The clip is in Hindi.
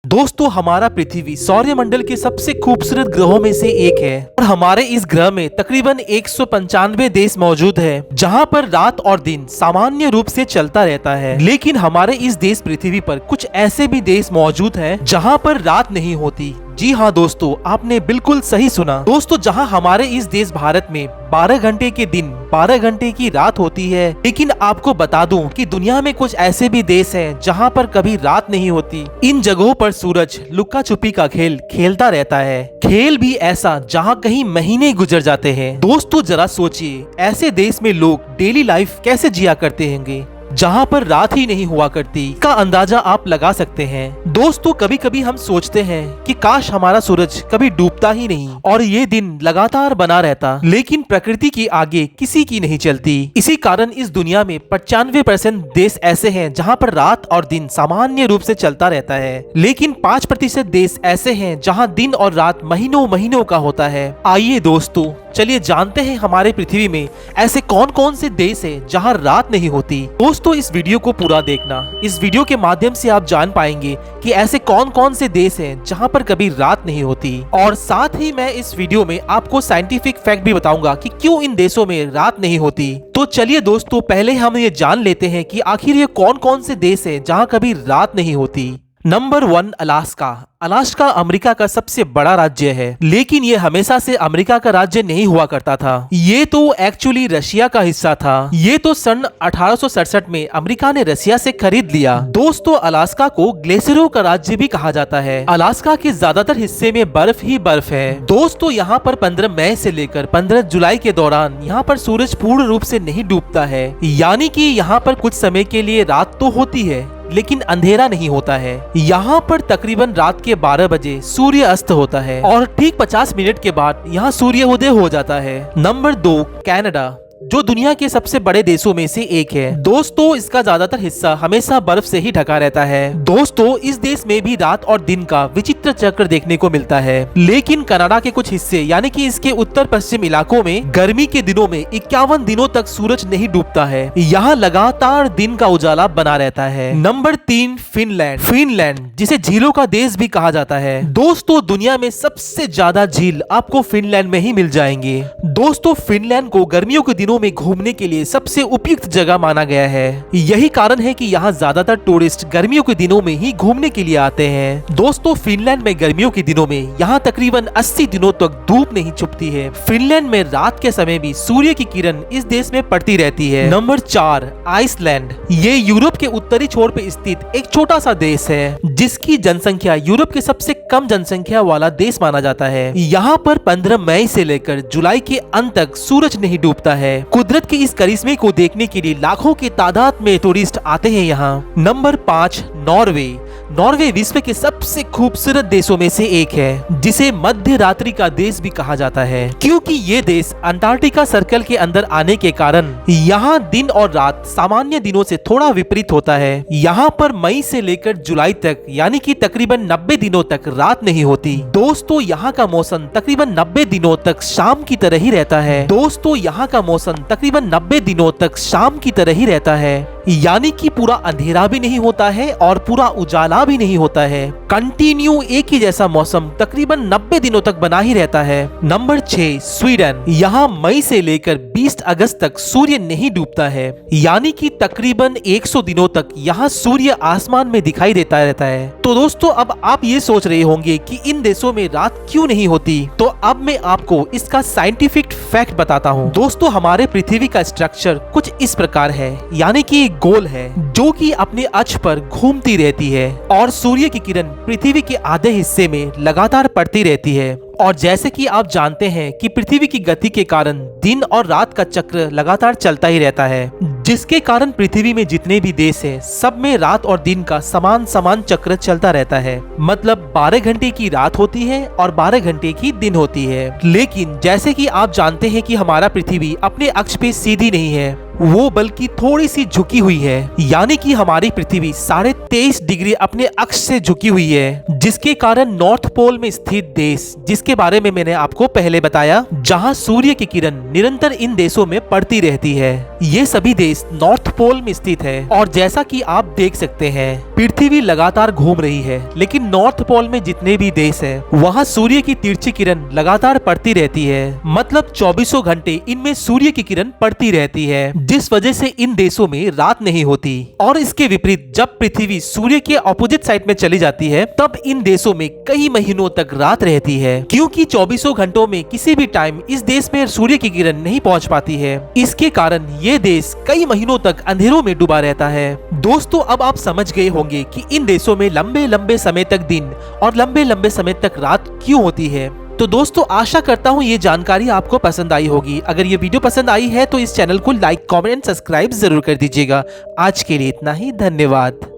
दोस्तों हमारा पृथ्वी सौरमंडल के सबसे खूबसूरत ग्रहों में से एक है और हमारे इस ग्रह में तकरीबन 195 देश मौजूद है जहां पर रात और दिन सामान्य रूप से चलता रहता है। लेकिन हमारे इस देश पृथ्वी पर कुछ ऐसे भी देश मौजूद हैं जहां पर रात नहीं होती। जी हाँ दोस्तों, आपने बिल्कुल सही सुना। दोस्तों जहां हमारे इस देश भारत में 12 घंटे के दिन 12 घंटे की रात होती है, लेकिन आपको बता दूं कि दुनिया में कुछ ऐसे भी देश हैं जहां पर कभी रात नहीं होती। इन जगहों पर सूरज लुक्का छुपी का खेल खेलता रहता है, खेल भी ऐसा जहां कहीं महीने गुजर जाते हैं। दोस्तों जरा सोचिए, ऐसे देश में लोग डेली लाइफ कैसे जिया करते होंगे जहां पर रात ही नहीं हुआ करती। का अंदाजा आप लगा सकते हैं। दोस्तों कभी कभी हम सोचते हैं कि काश हमारा सूरज कभी डूबता ही नहीं और ये दिन लगातार बना रहता, लेकिन प्रकृति की आगे किसी की नहीं चलती। इसी कारण इस दुनिया में 95% देश ऐसे हैं जहां पर रात और दिन सामान्य रूप से चलता रहता है, लेकिन 5% देश ऐसे हैं जहां दिन और रात महीनों महीनों का होता है। आइए दोस्तों चलिए जानते हैं हमारे पृथ्वी में ऐसे कौन कौन से देश हैं जहां रात नहीं होती। दोस्तों इस वीडियो को पूरा देखना, इस वीडियो के माध्यम से आप जान पाएंगे कि ऐसे कौन कौन से देश हैं जहां पर कभी रात नहीं होती। और साथ ही मैं इस वीडियो में आपको साइंटिफिक फैक्ट भी बताऊंगा कि क्यों इन देशों में रात नहीं होती। तो चलिए दोस्तों पहले हम ये जान लेते हैं कि आखिर ये कौन कौन से देश हैं जहां कभी रात नहीं होती। Number 1 Alaska. अलास्का अमेरिका का सबसे बड़ा राज्य है, लेकिन ये हमेशा से अमेरिका का राज्य नहीं हुआ करता था। ये तो एक्चुअली रशिया का हिस्सा था। ये तो सन 1867 में अमेरिका ने रशिया से खरीद लिया। दोस्तों अलास्का को ग्लेशियरों का राज्य भी कहा जाता है। अलास्का के ज्यादातर हिस्से में बर्फ ही बर्फ है। दोस्तों यहाँ पर 15 मई से लेकर 15 जुलाई के दौरान यहाँ पर सूरज पूर्ण रूप से नहीं डूबता है, यानी कि यहाँ पर कुछ समय के लिए रात तो होती है लेकिन अंधेरा नहीं होता है। यहाँ पर तकरीबन रात के 12 बजे सूर्य अस्त होता है और ठीक 50 मिनट के बाद यहाँ सूर्योदय हो जाता है। नंबर 2 कनाडा, जो दुनिया के सबसे बड़े देशों में से एक है। दोस्तों इसका ज्यादातर हिस्सा हमेशा बर्फ से ही ढका रहता है। दोस्तों इस देश में भी रात और दिन का विचित्र चक्र देखने को मिलता है, लेकिन कनाडा के कुछ हिस्से यानी कि इसके उत्तर पश्चिम इलाकों में गर्मी के दिनों में 51 दिनों तक सूरज नहीं डूबता है। यहाँ लगातार दिन का उजाला बना रहता है। Number 3 Finland. फिनलैंड जिसे झीलों का देश भी कहा जाता है। दोस्तों दुनिया में सबसे ज्यादा झील आपको फिनलैंड में ही मिल जाएंगे। दोस्तों फिनलैंड को गर्मियों के दिनों में घूमने के लिए सबसे उपयुक्त जगह माना गया है। यही कारण है कि यहाँ ज्यादातर टूरिस्ट गर्मियों के दिनों में ही घूमने के लिए आते हैं। दोस्तों फिनलैंड में गर्मियों के दिनों में यहाँ तकरीबन 80 दिनों तक धूप नहीं छुपती है। फिनलैंड में रात के समय भी सूर्य की किरण इस देश में पड़ती रहती है। Number 4 Iceland. ये यूरोप के उत्तरी छोर पे स्थित एक छोटा सा देश है, जिसकी जनसंख्या यूरोप के सबसे कम जनसंख्या वाला देश माना जाता है। यहाँ पर 15 मई से लेकर जुलाई के अंत तक सूरज नहीं डूबता है। कुदरत के इस करिश्मे को देखने के लिए लाखों की तादाद में टूरिस्ट आते हैं यहाँ। Number 5 Norway. नॉर्वे विश्व के सबसे खूबसूरत देशों में से एक है, जिसे मध्य रात्रि का देश भी कहा जाता है, क्योंकि ये देश अंटार्कटिका सर्कल के अंदर आने के कारण यहाँ दिन और रात सामान्य दिनों से थोड़ा विपरीत होता है। यहाँ पर मई से लेकर जुलाई तक यानी कि तकरीबन 90 दिनों तक रात नहीं होती। दोस्तों यहाँ का मौसम तकरीबन 90 दिनों तक शाम की तरह ही रहता है। दोस्तों यहाँ का मौसम तकरीबन 90 दिनों तक शाम की तरह ही रहता है, यानी कि पूरा अंधेरा भी नहीं होता है और पूरा उजाला भी नहीं होता है। कंटिन्यू एक ही जैसा मौसम तकरीबन 90 दिनों तक बना ही रहता है। Number 6 Sweden. यहाँ मई से लेकर 20 अगस्त तक सूर्य नहीं डूबता है, यानी कि तकरीबन 100 दिनों तक यहाँ सूर्य आसमान में दिखाई देता रहता है। तो दोस्तों अब आप ये सोच रहे होंगे कि इन देशों में रात क्यों नहीं होती, तो अब मैं आपको इसका साइंटिफिक फैक्ट बताता हूँ। दोस्तों हमारे पृथ्वी का स्ट्रक्चर कुछ इस प्रकार है, यानी कि गोल है जो कि अपने अक्ष पर घूमती रहती है और सूर्य की किरण पृथ्वी के आधे हिस्से में लगातार पड़ती रहती है। और जैसे कि आप जानते हैं कि पृथ्वी की गति के कारण दिन और रात का चक्र लगातार चलता ही रहता है, जिसके कारण पृथ्वी में जितने भी देश हैं सब में रात और दिन का समान समान चक्र चलता रहता है। मतलब 12 घंटे की रात होती है और 12 घंटे की दिन होती है। लेकिन जैसे कि आप जानते हैं कि हमारा पृथ्वी अपने अक्ष पे सीधी नहीं है, वो बल्कि थोड़ी सी झुकी हुई है, यानी कि हमारी पृथ्वी 23.5 डिग्री अपने अक्ष से झुकी हुई है, जिसके कारण नॉर्थ पोल में स्थित देश, जिसके बारे में मैंने आपको पहले बताया, जहां सूर्य की किरण निरंतर इन देशों में पड़ती रहती है। ये सभी देश नॉर्थ पोल में स्थित है और जैसा कि आप देख सकते हैं पृथ्वी लगातार घूम रही है, लेकिन नॉर्थ पोल में जितने भी देश है वहाँ सूर्य की तिरछी किरण लगातार पड़ती रहती है। मतलब 24 घंटे इनमें सूर्य की किरण पड़ती रहती है, जिस वजह से इन देशों में रात नहीं होती। और इसके विपरीत जब पृथ्वी सूर्य के ऑपोजिट साइड में चली जाती है तब इन देशों में कई महीनों तक रात रहती है, क्योंकि 24 घंटों में किसी भी टाइम इस देश में सूर्य की किरण नहीं पहुंच पाती है। इसके कारण ये देश कई महीनों तक अंधेरों में डूबा रहता है। दोस्तों, अब आप समझ गए होंगे कि इन देशों में लंबे लंबे समय तक दिन और लंबे लंबे समय तक रात क्यों होती है। तो दोस्तों, आशा करता हूँ ये जानकारी आपको पसंद आई होगी। अगर ये वीडियो पसंद आई है तो इस चैनल को लाइक, कमेंट, सब्सक्राइब जरूर कर दीजिएगा। आज के लिए इतना ही, धन्यवाद।